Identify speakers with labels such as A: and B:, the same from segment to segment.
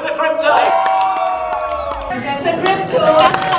A: Professor Crypto!
B: Professor Crypto!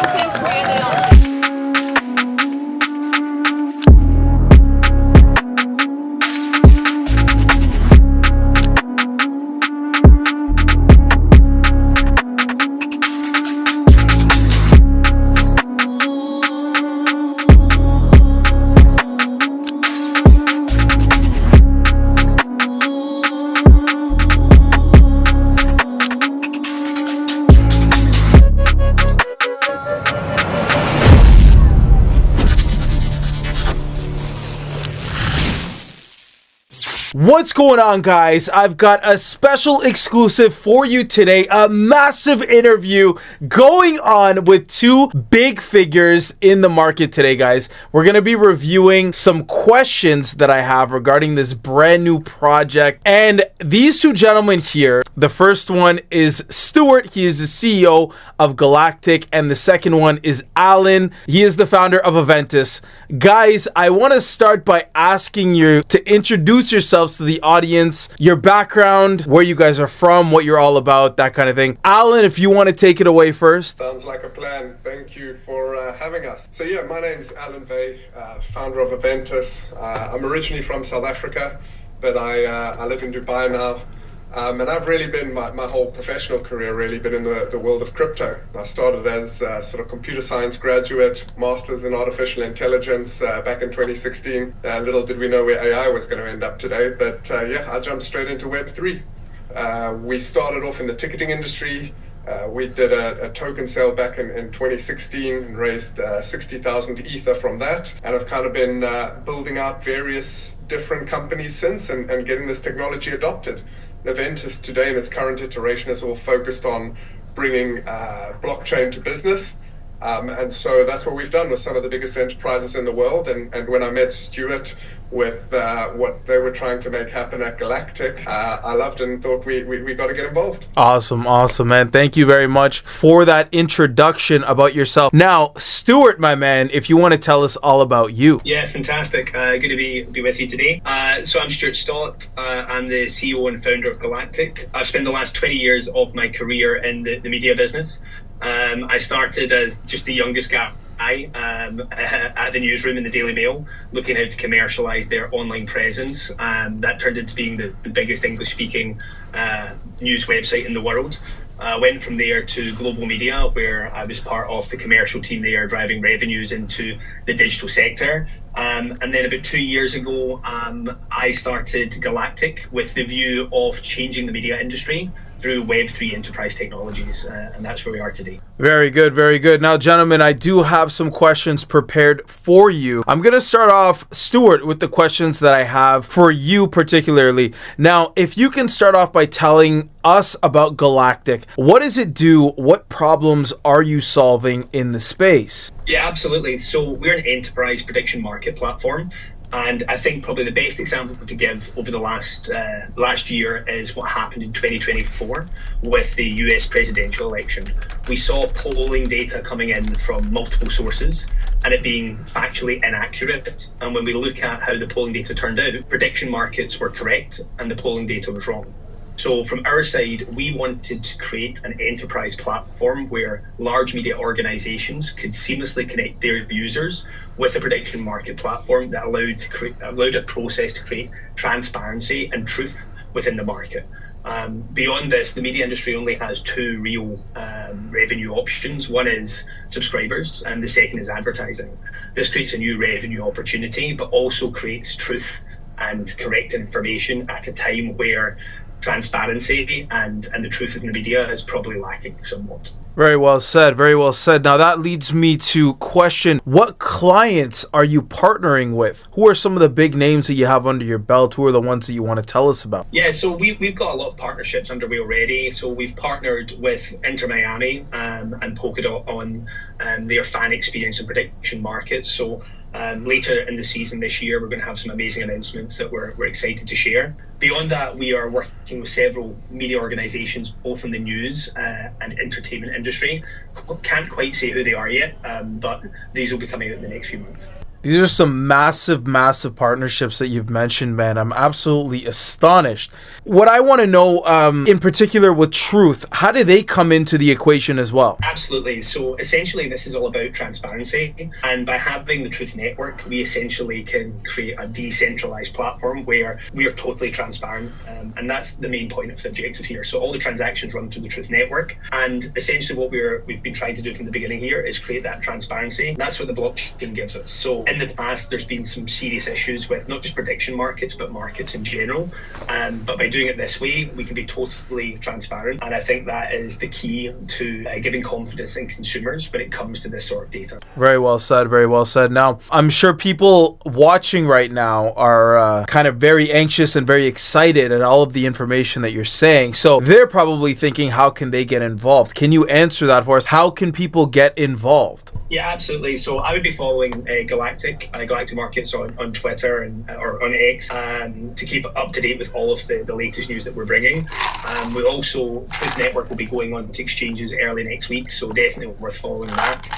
C: What's going on, guys? I've got a special exclusive for you today, a massive interview going on with two big figures in the market today, guys. We're going to be reviewing some questions that I have regarding this brand new project. And these two gentlemen here, the first one is Stuart. He is the CEO of Galactic. And the second one is Alan. He is the founder of Aventus. Guys, I want to start by asking you to introduce yourselves to the audience, your background, where you guys are from, what you're all about, that kind of thing. Alan, if you want to take it away first.
D: Sounds like a plan. Thank you for having us. So yeah, my name's Alan Vey, founder of Aventus. I'm originally from South Africa, but I live in Dubai now. And I've really been, my whole professional career really been in the world of crypto. I started as a sort of computer science graduate, masters in artificial intelligence back in 2016. Little did we know where AI was going to end up today, but yeah, I jumped straight into Web3. We started off in the ticketing industry. We did a token sale back in 2016 and raised 60,000 Ether from that. And I've kind of been building out various different companies since and getting this technology adopted. Aventus today in its current iteration is all focused on bringing blockchain to business. And so that's what we've done with some of the biggest enterprises in the world. And when I met Stuart with what they were trying to make happen at Galactic, I loved it and thought we got to get involved.
C: Awesome, man. Thank you very much for that introduction about yourself. Now, Stuart, my man, if you want to tell us all about you.
E: Yeah, fantastic. Good to be with you today. So I'm Stuart Stott. I'm the CEO and founder of Galactic. I've spent the last 20 years of my career in the media business. I started as just the youngest guy at the newsroom in the Daily Mail, looking how to commercialise their online presence. That turned into being the biggest English-speaking news website in the world. I went from there to global media, where I was part of the commercial team there, driving revenues into the digital sector. And then about 2 years ago, I started Galactic with the view of changing the media industry through Web3 enterprise technologies. And that's where we are today.
C: Very good, very good. Now, gentlemen, I do have some questions prepared for you. I'm going to start off, Stuart, with the questions that I have for you particularly. Now, if you can start off by telling us about Galactic. What does it do? What problems are you solving in the space?
E: Yeah, absolutely. So we're an enterprise prediction market platform. And I think probably the best example to give over the last year is what happened in 2024 with the US presidential election. We saw polling data coming in from multiple sources and it being factually inaccurate. And when we look at how the polling data turned out, prediction markets were correct and the polling data was wrong. So from our side, we wanted to create an enterprise platform where large media organizations could seamlessly connect their users with a prediction market platform that allowed a process to create transparency and truth within the market. Beyond this, the media industry only has two real revenue options. One is subscribers and the second is advertising. This creates a new revenue opportunity, but also creates truth and correct information at a time where transparency and the truth in the media is probably lacking somewhat.
C: Very well said. Very well said. Now that leads me to question, what clients are you partnering with? Who are some of the big names that you have under your belt? Who are the ones that you want to tell us about?
E: Yeah, so we've got a lot of partnerships underway already. So we've partnered with Inter Miami and Polkadot on their fan experience and prediction markets. So later in the season this year, we're going to have some amazing announcements that we're excited to share. Beyond that, we are working with several media organizations, both in the news and entertainment industry. Can't quite say who they are yet, but these will be coming out in the next few months.
C: These are some massive, massive partnerships that you've mentioned, man. I'm absolutely astonished. What I want to know, in particular with Truth, how do they come into the equation as well?
E: Absolutely. So essentially, this is all about transparency. And by having the Truth Network, we essentially can create a decentralized platform where we are totally transparent. And that's the main point of the objective here. So all the transactions run through the Truth Network. And essentially what we've been trying to do from the beginning here is create that transparency. That's what the blockchain gives us. So in the past, there's been some serious issues with not just prediction markets, but markets in general. But by doing it this way, we can be totally transparent. And I think that is the key to giving confidence in consumers when it comes to this sort of data.
C: Very well said. Very well said. Now, I'm sure people watching right now are kind of very anxious and very excited at all of the information that you're saying. So they're probably thinking, how can they get involved? Can you answer that for us? How can people get involved?
E: Yeah, absolutely. So I would be following Galactic Markets on Twitter or on X to keep up to date with all of the latest news that we're bringing. We also, Truth Network will be going on to exchanges early next week, so definitely worth following that.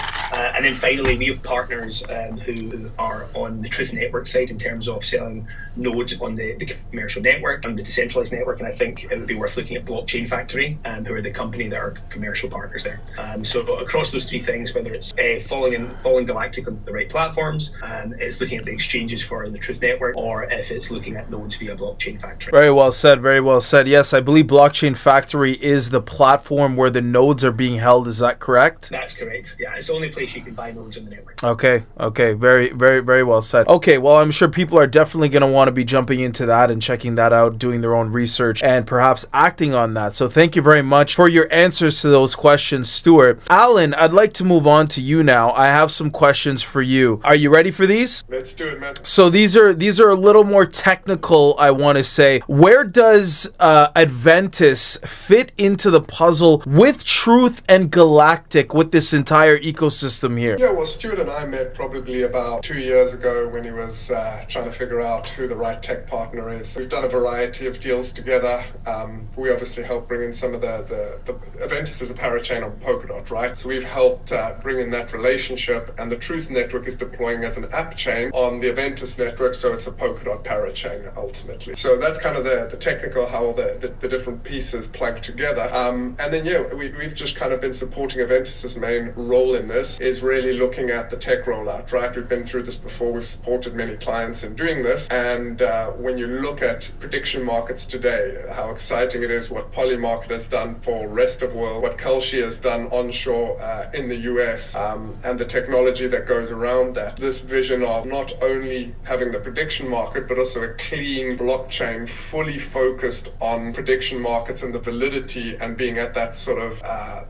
E: And then finally, we have partners who are on the Truth Network side in terms of selling nodes on the commercial network and the decentralized network. And I think it would be worth looking at Blockchain Factory, who are the company that are commercial partners there. So across those three things, whether it's following Galactic on the right platforms, it's looking at the exchanges for the Truth Network, or if it's looking at nodes via Blockchain Factory.
C: Very well said. Very well said. Yes, I believe Blockchain Factory is the platform where the nodes are being held. Is that correct?
E: That's correct. Yeah, it's the only place you can buy nodes on the network.
C: Okay. Very, very, very well said. Okay, well, I'm sure people are definitely going to want to be jumping into that and checking that out, doing their own research, and perhaps acting on that. So thank you very much for your answers to those questions, Stuart. Alan, I'd like to move on to you now. I have some questions for you. Are you ready for these?
D: Let's do it, man.
C: So these are a little more technical, I want to say. Where does Aventus fit into the puzzle with Truth and Galactic, with this entire ecosystem here?
D: Yeah, well, Stuart and I met probably about 2 years ago when he was trying to figure out who the right tech partner is. We've done a variety of deals together. We obviously helped bring in some of the Aventus is a parachain on Polkadot, right? So we've helped bring in that relationship, and the Truth Network is deploying as an app chain on the Aventus network, so it's a Polkadot parachain ultimately. So that's kind of the technical, how the different pieces plug together. And then, yeah, we've just kind of been supporting Aventus's main role in this is really looking at the tech rollout, right? We've been through this before. We've supported many clients in doing this. And when you look at prediction markets today, how exciting it is, what Polymarket has done for rest of world, what Kalshi has done onshore in the US, and the technology that goes around that. This vision of not only having the prediction market, but also a clean blockchain fully focused on prediction markets and the validity, and being at that sort of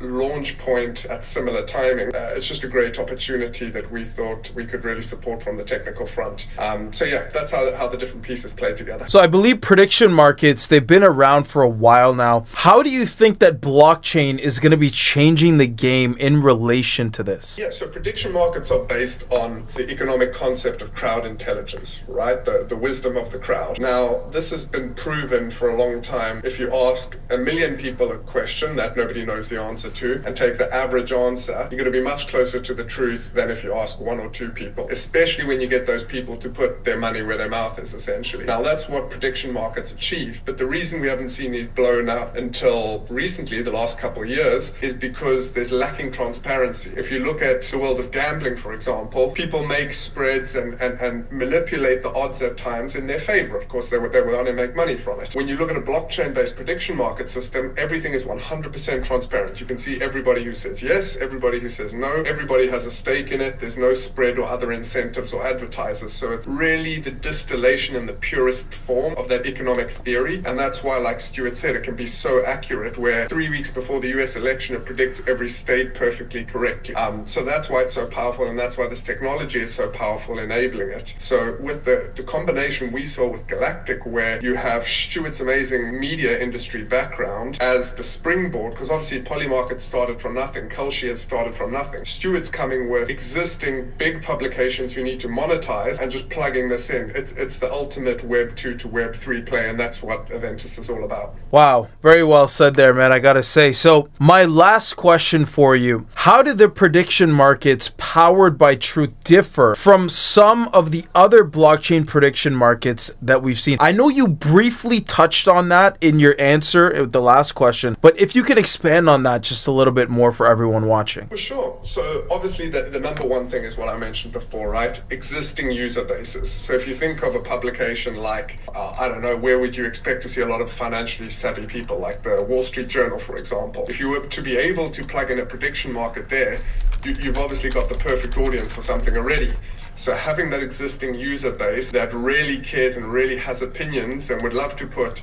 D: launch point at similar timing. It's just a great opportunity that we thought we could really support from the technical front. So yeah, that's how the different pieces play together.
C: So I believe prediction markets, they've been around for a while now. How do you think that blockchain is going to be changing the game in relation to this?
D: Yeah, so prediction markets are based on the economic concept of crowd intelligence, right? The wisdom of the crowd. Now, this has been proven for a long time. If you ask 1 million people a question that nobody knows the answer to, and take the average answer, you're going to be much closer to the truth than if you ask 1 or 2 people, especially when you get those people to put their money where their mouth is, essentially. Now, that's what prediction markets achieve. But the reason we haven't seen these blown up until recently, the last couple of years, is because there's lacking transparency. If you look at the world of gambling, for example, people make spreads and manipulate the odds at times in their favor. Of course, they want to make money from it. When you look at a blockchain-based prediction market system, everything is 100% transparent. You can see everybody who says yes, everybody who says no, everybody has a stake in it. There's no spread or other incentives or advertisers. So it's really the distillation in the purest form of that economic theory. And that's why, like Stuart said, it can be so accurate, where 3 weeks before the US election, it predicts every state perfectly correctly. So that's why it's so powerful, and that's why this technology is so powerful, enabling it. So with the combination we saw with Galactic, where you have Stuart's amazing media industry background as the springboard, because obviously Polymarket started from nothing, Kalshi has started from nothing. Stuart's coming with existing big publications who need to monetize and just plugging this in. It's the ultimate Web 2 to Web 3 play, and that's what Aventus is all about.
C: Wow, very well said there, man, I gotta say. So my last question for you: how do the prediction markets powered by truth differ from some of the other blockchain prediction markets that we've seen? I know you briefly touched on that in your answer with the last question, but if you could expand on that just a little bit more for everyone watching.
D: For sure. So obviously the number one thing is what I mentioned before, right? Existing user bases. So if you think of a publication like, I don't know, where would you expect to see a lot of financially savvy people, like the Wall Street Journal, for example? If you were to be able to plug in a prediction market there, you've obviously got the perfect audience for something already. So having that existing user base that really cares and really has opinions and would love to put,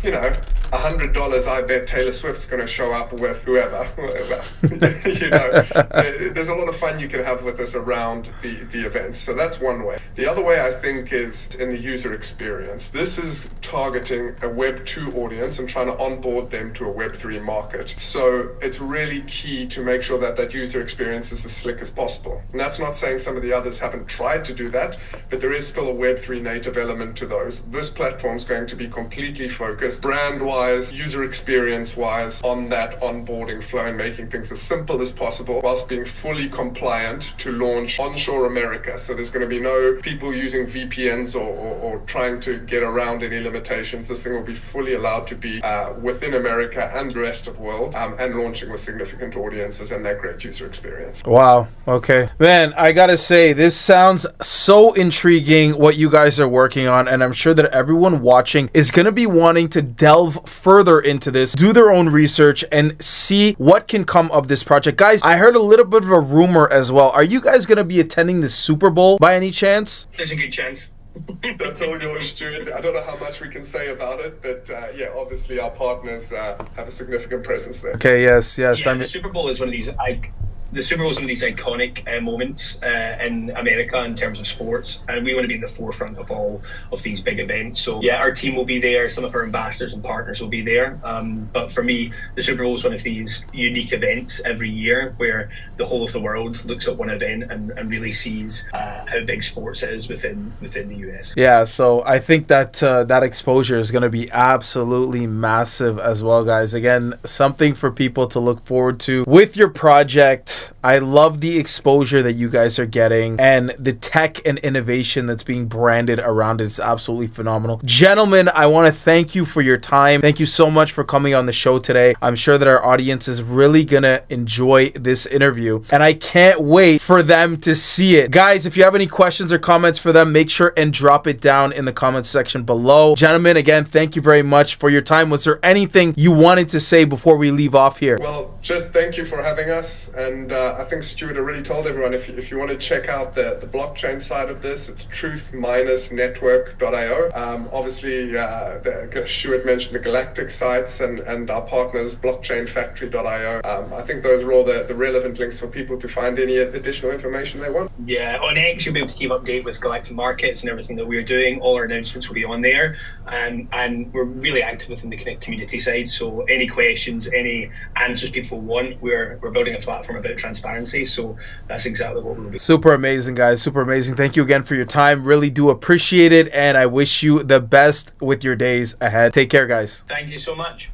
D: you know, $100, I bet Taylor Swift's going to show up with whoever. You know, there's a lot of fun you can have with this around the events. So that's one way. The other way, I think, is in the user experience. This is targeting a Web 2 audience and trying to onboard them to a Web 3 market. So it's really key to make sure that that user experience is as slick as possible. And that's not saying some of the others haven't tried to do that, but there is still a Web 3 native element to those. This platform is going to be completely focused brand-wise, user experience-wise, on that onboarding flow and making things as simple as possible whilst being fully compliant to launch onshore America. So there's going to be no people using VPNs or trying to get around any limitations. This thing will be fully allowed to be within America and the rest of the world, and launching with significant audiences and that great user experience.
C: Wow. Okay. Man, I gotta say, this sounds so intriguing what you guys are working on, and I'm sure that everyone watching is going to be wanting to delve further into this, do their own research, and see what can come of this project. Guys, I heard a little bit of a rumor as well. Are you guys going to be attending the Super Bowl by any chance?
E: There's a good chance.
D: That's all yours, Stuart. I don't know how much we can say about it, but yeah, obviously our partners have a significant presence there.
C: Okay, yes.
E: Yeah, the Super Bowl is one of these iconic moments in America in terms of sports, and we want to be in the forefront of all of these big events. So yeah, our team will be there, some of our ambassadors and partners will be there, but for me, the Super Bowl is one of these unique events every year where the whole of the world looks at one event and really sees how big sports is within the US.
C: Yeah, so I think that that exposure is going to be absolutely massive as well, guys. Again, something for people to look forward to with your project. I love the exposure that you guys are getting and the tech and innovation that's being branded around it. It's absolutely phenomenal. Gentlemen, I want to thank you for your time. Thank you so much for coming on the show today. I'm sure that our audience is really gonna enjoy this interview, and I can't wait for them to see it. Guys, if you have any questions or comments for them, make sure and drop it down in the comments section below. Gentlemen, again, thank you very much for your time. Was there anything you wanted to say before we leave off here?
D: Well, just thank you for having us, and I think Stuart already told everyone, if you want to check out the blockchain side of this, it's truth-network.io. Obviously, Stuart mentioned the Galactic sites and our partners, blockchainfactory.io. I think those are all the relevant links for people to find any additional information they want.
E: Yeah, on X, you'll be able to keep update with Galactic Markets and everything that we're doing. All our announcements will be on there, and we're really active within the community side. So any questions, any answers people want, we're building a platform about transparency, so that's exactly what we'll do.
C: Super amazing, guys. Super amazing. Thank you again for your time. Really do appreciate it, and I wish you the best with your days ahead. Take care, guys.
E: Thank you so much.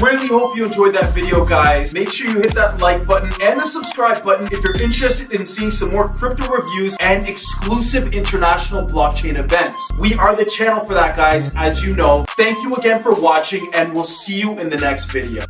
C: Really hope you enjoyed that video, guys. Make sure you hit that like button and the subscribe button if you're interested in seeing some more crypto reviews and exclusive international blockchain events. We are the channel for that, guys, as you know. Thank you again for watching, and we'll see you in the next video.